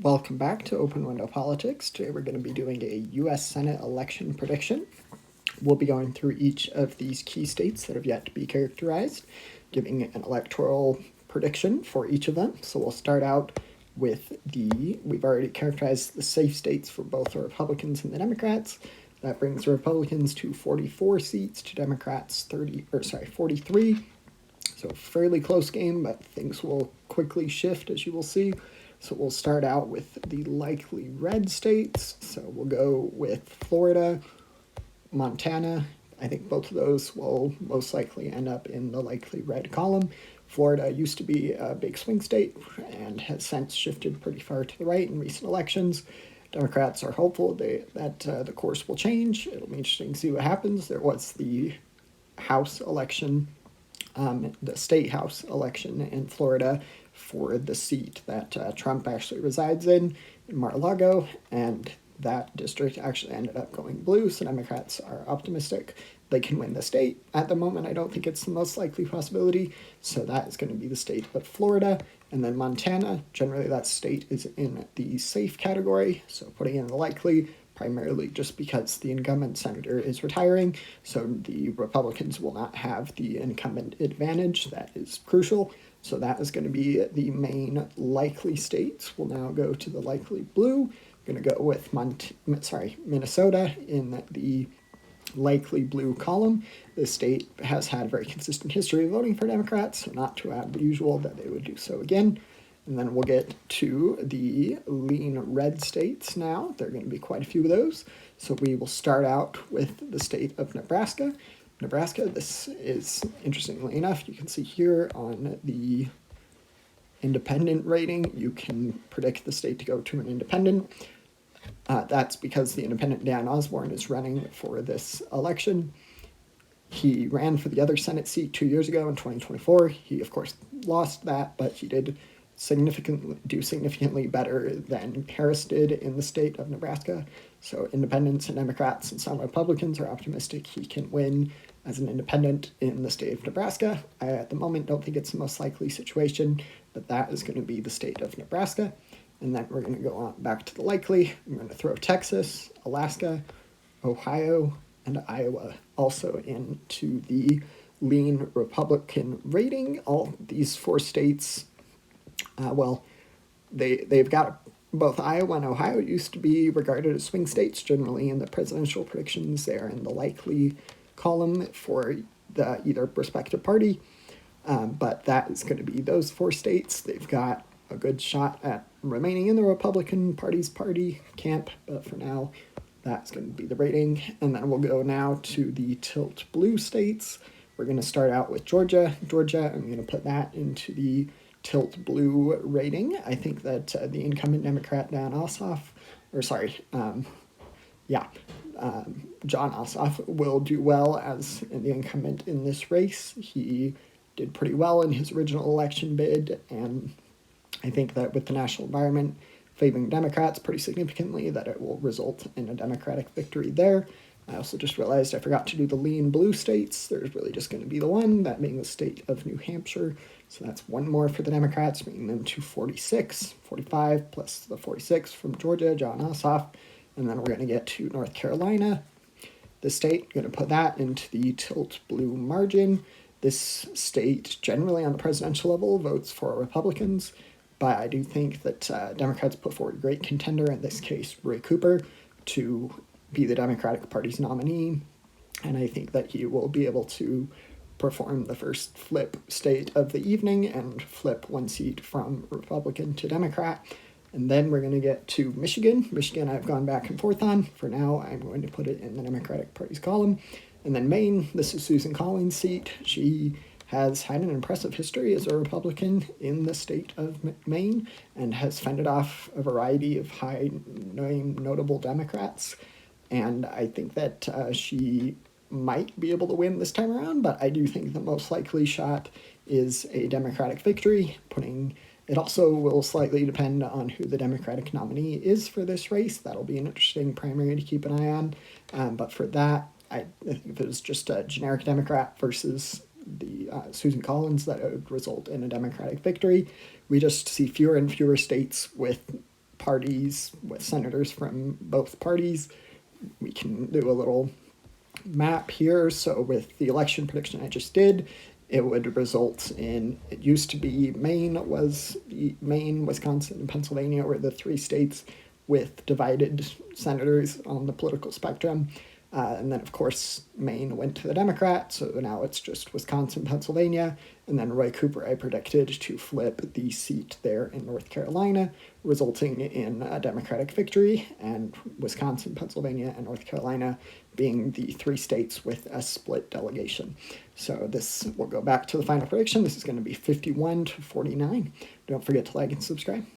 Welcome back to Open Window Politics. Today we're going to be doing a U.S. Senate election prediction. We'll be going through each of these key states that have yet to be characterized, giving an electoral prediction for each of them. So we'll start out with we've already characterized the safe states for both the Republicans and the Democrats. That brings the Republicans to 44 seats, to Democrats 43. So fairly close game, but things will quickly shift, as you will see. So we'll start out with the likely red states. So we'll go with Florida, Montana. I think both of those will most likely end up in the likely red column. Florida used to be a big swing state and has since shifted pretty far to the right in recent elections. Democrats are hopeful that the course will change. It'll be interesting to see what happens. There was the House election, the state House election in Florida for the seat that Trump actually resides in Mar-a-Lago, and that district actually ended up going blue, so Democrats are optimistic they can win the state. At the moment, I don't think it's the most likely possibility, so that is going to be the state of Florida. And then Montana, generally that state is in the safe category, so putting in the likely, primarily just because the incumbent senator is retiring, so the Republicans will not have the incumbent advantage. That is crucial. So that is going to be the main likely states. We'll now go to the likely blue. We're going to go with Minnesota in the likely blue column. The state has had a very consistent history of voting for Democrats, so not too unusual that they would do so again. And then we'll get to the lean red states now. There are going to be quite a few of those. So we will start out with the state of Nebraska. Nebraska, this is, interestingly enough, you can see here on the independent rating, you can predict the state to go to an independent. That's because the independent Dan Osborne is running for this election. He ran for the other Senate seat 2 years ago in 2024. He, of course, lost that, but he did significantly better than Harris did in the state of Nebraska. So independents and Democrats and some Republicans are optimistic he can win as an independent in the state of Nebraska. I, at the moment, don't think it's the most likely situation, but that is going to be the state of Nebraska. And then we're going to go on back to the likely. I'm going to throw Texas, Alaska, Ohio, and Iowa also into the lean Republican rating. All these four states, they've got both Iowa and Ohio used to be regarded as swing states. Generally, in the presidential predictions, they're in the likely column for the either respective party. But that is going to be those four states. They've got a good shot at remaining in the Republican Party's party camp, but for now, that's going to be the rating. And then we'll go now to the tilt blue states. We're going to start out with Georgia. Georgia, I'm going to put that into the tilt blue rating. I think that the incumbent Democrat John Ossoff will do well as the incumbent in this race. He did pretty well in his original election bid, and I think that with the national environment favoring Democrats pretty significantly, that it will result in a Democratic victory there. I also just realized I forgot to do the lean blue states. There's really just going to be the one, that being the state of New Hampshire. So that's one more for the Democrats, bringing them to 45 plus the 46 from Georgia, John Ossoff. And then we're going to get to North Carolina. The state, going to put that into the tilt blue margin. This state, generally on the presidential level, votes for Republicans, but I do think that Democrats put forward a great contender, in this case, Roy Cooper, to be the Democratic Party's nominee, and I think that he will be able to perform the first flip state of the evening and flip one seat from Republican to Democrat. And then we're going to get to Michigan. Michigan I've gone back and forth on. For now, I'm going to put it in the Democratic Party's column. And then Maine, this is Susan Collins' seat. She has had an impressive history as a Republican in the state of Maine and has fended off a variety of high-name notable Democrats. And I think that she might be able to win this time around, but I do think the most likely shot is a Democratic victory. It also will slightly depend on who the Democratic nominee is for this race. That'll be an interesting primary to keep an eye on. But for that, I think if it was just a generic Democrat versus the Susan Collins, that would result in a Democratic victory. We just see fewer and fewer states with parties with senators from both parties. We can do a little map here. So with the election prediction I just did, it would result in, it used to be Maine, Wisconsin, and Pennsylvania were the three states with divided senators on the political spectrum. And then, of course, Maine went to the Democrats, so now it's just Wisconsin, Pennsylvania. And then Roy Cooper, I predicted to flip the seat there in North Carolina, resulting in a Democratic victory, and Wisconsin, Pennsylvania, and North Carolina being the three states with a split delegation. So this will go back to the final prediction. This is going to be 51-49. Don't forget to like and subscribe.